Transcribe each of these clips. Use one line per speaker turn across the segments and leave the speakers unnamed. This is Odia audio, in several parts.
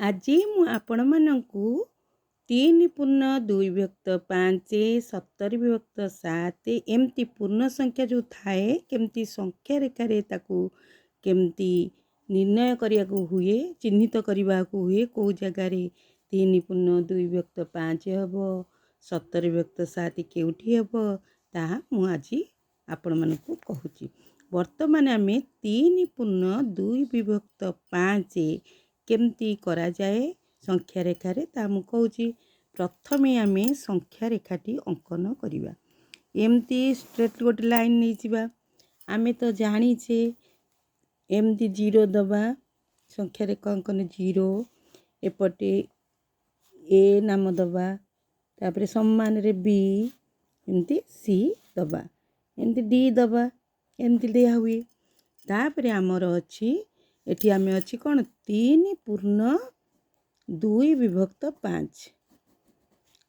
ଆଜି ମୁଁ ଆପଣମାନଙ୍କୁ 3 ପୂର୍ଣ୍ଣ 2 ବିଭକ୍ତ 5 70 ବିଭକ୍ତ 7 ଏମିତି ପୂର୍ଣ୍ଣ ସଂଖ୍ୟା ଯେଉଁ ଥାଏ କେମିତି ସଂଖ୍ୟା ରେଖାରେ ତାକୁ କେମିତି ନିର୍ଣ୍ଣୟ କରିବାକୁ ହୁଏ, ଚିହ୍ନିତ କରିବାକୁ ହୁଏ, କେଉଁ ଜାଗାରେ 3 ପୂର୍ଣ୍ଣ 2 ବିଭକ୍ତ 5 ହେବ, 70 ବିଭକ୍ତ 7 କେଉଁଠି ହେବ, ତାହା ମୁଁ ଆଜି ଆପଣମାନଙ୍କୁ କହୁଛି। ବର୍ତ୍ତମାନ ଆମେ 3 ପୂର୍ଣ୍ଣ 2 ବିଭକ୍ତ 5 କେମିତି କରାଯାଏ ସଂଖ୍ୟା ରେଖାରେ ତା ମୁଁ କହୁଛି। ପ୍ରଥମେ ଆମେ ସଂଖ୍ୟା ରେଖାଟି ଅଙ୍କନ କରିବା। ଏମିତି ଷ୍ଟ୍ରେଟ୍ ଗୋଟେ ଲାଇନ୍ ନେଇଯିବା। ଆମେ ତ ଜାଣିଛେ ଏମିତି 0 ଦେବା, ସଂଖ୍ୟା ରେଖା ଅଙ୍କନ 0, ଏପଟେ ଏ ନାମ ଦେବା, ତାପରେ ସମାନରେ ବି, ଏମିତି ସି ଦେବା, ଏମିତି ଡି ଦେବା, ଏମିତି ଦିଆ ହୁଏ। ତାପରେ ଆମର ଅଛି ଏଠି ଆମେ ଅଛି କ'ଣ 3 ପୂର୍ଣ୍ଣ 2 ବିଭକ୍ତ 5।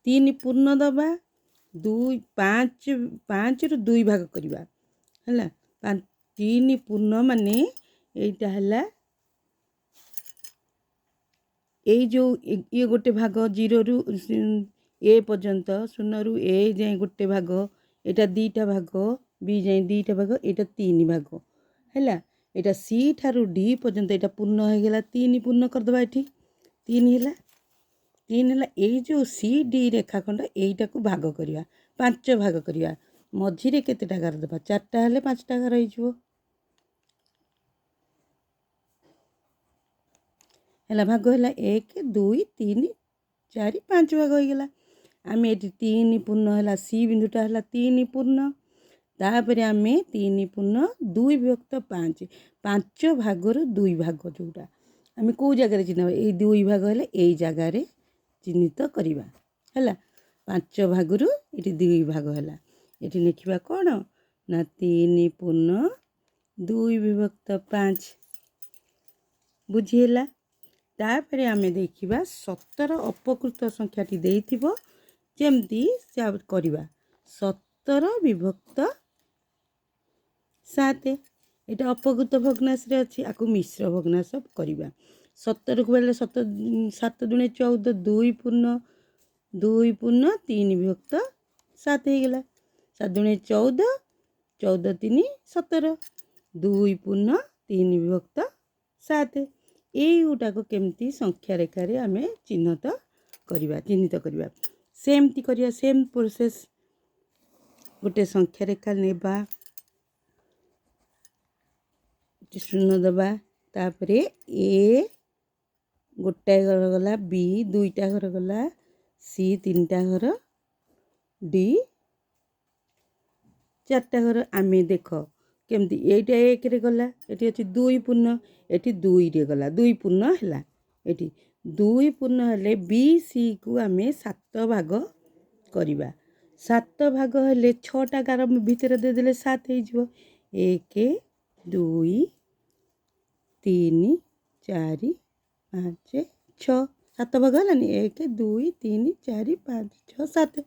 3 ପୂର୍ଣ୍ଣ ଦେବା, 5ରୁ 2 ଭାଗ କରିବା ହେଲା। 3 ପୂର୍ଣ୍ଣ ମାନେ ଏଇଟା ହେଲା ଏଇ ଯେଉଁ ଇଏ ଗୋଟେ ଭାଗ 0ରୁ ଏ ପର୍ଯ୍ୟନ୍ତ, 0ରୁ ଏ ଯାଏଁ ଗୋଟେ ଭାଗ, ଏଇଟା 2ଟା ଭାଗ, ବି ଯାଏଁ 2ଟା ଭାଗ, ଏଇଟା 3 ଭାଗ ହେଲା। ଏଇଟା ସି ଠାରୁ ଡି ପର୍ଯ୍ୟନ୍ତ ଏଇଟା ପୂର୍ଣ୍ଣ ହେଇଗଲା। 3 ପୂର୍ଣ୍ଣ କରିଦେବା, ଏଠି 3 ହେଲା। ଏଇ ଯେଉଁ ସି ଡି ରେଖାଖଣ୍ଡ ଏଇଟାକୁ ଭାଗ କରିବା, 5 ଭାଗ କରିବା। ମଝିରେ କେତେଟା ଘର ଦେବା? 4ଟା ହେଲେ 5ଟା ଘର ହେଇଯିବ ହେଲା। ଭାଗ ହେଲା 1 2 3 4 5 ଭାଗ ହେଇଗଲା। ଆମେ ଏଠି 3 ପୂର୍ଣ୍ଣ ହେଲା, ସି ବିନ୍ଦୁଟା ହେଲା 3 ପୂର୍ଣ୍ଣ। ତାପରେ ଆମେ 3 ପୂର୍ଣ୍ଣ 2 ବିଭକ୍ତ 5, 5 ଭାଗରୁ 2 ଭାଗ ଯେଉଁଟା ଆମେ କେଉଁ ଜାଗାରେ ଚିହ୍ନିବା? ଏଇ 2 ଭାଗ ହେଲେ ଏଇ ଜାଗାରେ ଚିହ୍ନିତ କରିବା ହେଲା। 5 ଭାଗରୁ ଏଠି 2 ଭାଗ ହେଲା। ଏଠି ଲେଖିବା କ'ଣ ନା 3 ପୂର୍ଣ୍ଣ 2 ବିଭକ୍ତ 5 ବୁଝିହେଲା। ତାପରେ ଆମେ ଦେଖିବା 17 ଅପକୃତ ସଂଖ୍ୟାଟି ଦେଇଥିବ ଯେମିତି କରିବା 17 ବିଭକ୍ତ 7। ଏଇଟା ଅପକୃତ ଭଗ୍ନାଂଶରେ ଅଛି, ଆକୁ ମିଶ୍ର ଭଗ୍ନାଂଶ କରିବା। 17କୁ ବେଲେ 7 ଦୁଣେ 14, 2 ପୂର୍ଣ୍ଣ 3 ବିଭକ୍ତ 7 ହେଇଗଲା। 7 ଦୁଣେ 14, 14 3 17, 2 ପୂର୍ଣ୍ଣ 3 ବିଭକ୍ତ 7। ଏଇଗୁଟାକୁ କେମିତି ସଂଖ୍ୟା ରେଖାରେ ଆମେ ଚିହ୍ନିତ କରିବା। ସେମିତି କରିବା, ସେମ୍ ପ୍ରୋସେସ୍। ଗୋଟେ ସଂଖ୍ୟା ରେଖା ନେବା, 0 ଦେବା, ତାପରେ ଏ ଗୋଟାଏ ଘର ଗଲା, ବି 2ଟା ଘର ଗଲା, ସି 3ଟା ଘର, ଡି 4ଟା ଘର। ଆମେ ଦେଖ କେମିତି ଏଇଟା 1ରେ ଗଲା, ଏଠି ଅଛି 2 ପୂର୍ଣ୍ଣ, ଏଠି 2ରେ ଗଲା, 2 ପୂର୍ଣ୍ଣ ହେଲା। ଏଠି 2 ପୂର୍ଣ୍ଣ ହେଲେ ବି ସି କୁ ଆମେ 7 ଭାଗ କରିବା। 7 ଭାଗ ହେଲେ 6ଟା ଗାର ଭିତରେ ଦେଇଦେଲେ 7 ହେଇଯିବ। 1 2 3 4 5 6, 7 ଭାଗ ହେଲାନି। 1 2 3 4 5 6 7,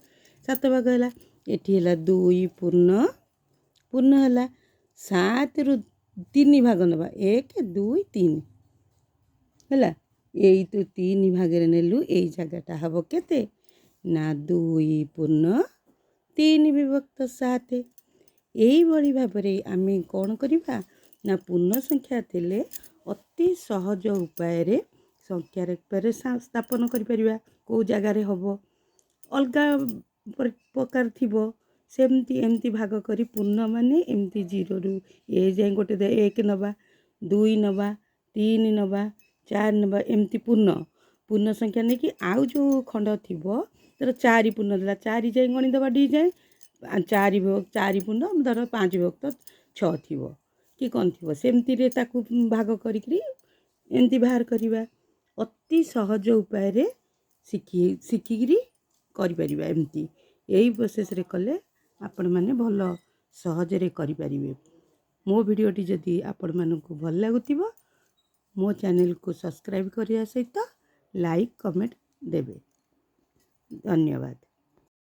7 ଭାଗ ହେଲା। ଏଠି ହେଲା 2 ପୂର୍ଣ୍ଣ ହେଲା। 7ରୁ 3 ଭାଗ ନେବା, 1 2 3 ହେଲା। ଏଇ ତ 3 ଭାଗରେ ନେଲୁ, ଏଇ ଜାଗାଟା ହେବ କେତେ ନା 2 ପୂର୍ଣ୍ଣ 3 ବିଭକ୍ତ 7। ଏଇଭଳି ଭାବରେ ଆମେ କ'ଣ କରିବା ନା ପୂର୍ଣ୍ଣ ସଂଖ୍ୟା ଥିଲେ ଅତି ସହଜ ଉପାୟରେ ସଂଖ୍ୟା ରେଖାରେ ସ୍ଥାପନ କରିପାରିବା। କେଉଁ ଜାଗାରେ ହେବ ଅଲଗା ପ୍ରକାର ଥିବ, ସେମିତି ଏମିତି ଭାଗ କରି ପୂର୍ଣ୍ଣ ମାନେ ଏମିତି 0ରୁ ଏ ଯାଏଁ ଗୋଟେ 1 ନେବା, 2 ନେବା, 3 ନେବା, 4 ନେବା, ଏମିତି ପୂର୍ଣ୍ଣ ସଂଖ୍ୟା ନେଇକି ଆଉ ଯେଉଁ ଖଣ୍ଡ ଥିବ ଧର 4 ପୂର୍ଣ୍ଣ ଦେଲା, 4 ଯାଏଁ ଗଣିଦେବା, ଡି ଯାଏଁ 4 ପୂର୍ଣ୍ଣ ଧର 5 ବିଭକ୍ତ 6 ଥିବ କି କ'ଣ ଥିବ, ସେମିତିରେ ତାକୁ ଭାଗ କରିକିରି ଏମିତି ବାହାର କରିବା। ଅତି ସହଜ ଉପାୟରେ ଶିଖିକିରି କରିପାରିବା। ଏମିତି ଏଇ ପ୍ରୋସେସ୍ରେ କଲେ ଆପଣମାନେ ଭଲ ସହଜରେ କରିପାରିବେ। ମୋ ଭିଡ଼ିଓଟି ଯଦି ଆପଣମାନଙ୍କୁ ଭଲ ଲାଗୁଥିବ ମୋ ଚ୍ୟାନେଲକୁ ସବସ୍କ୍ରାଇବ୍ କରିବା ସହିତ ଲାଇକ୍ କମେଣ୍ଟ ଦେବେ। ଧନ୍ୟବାଦ।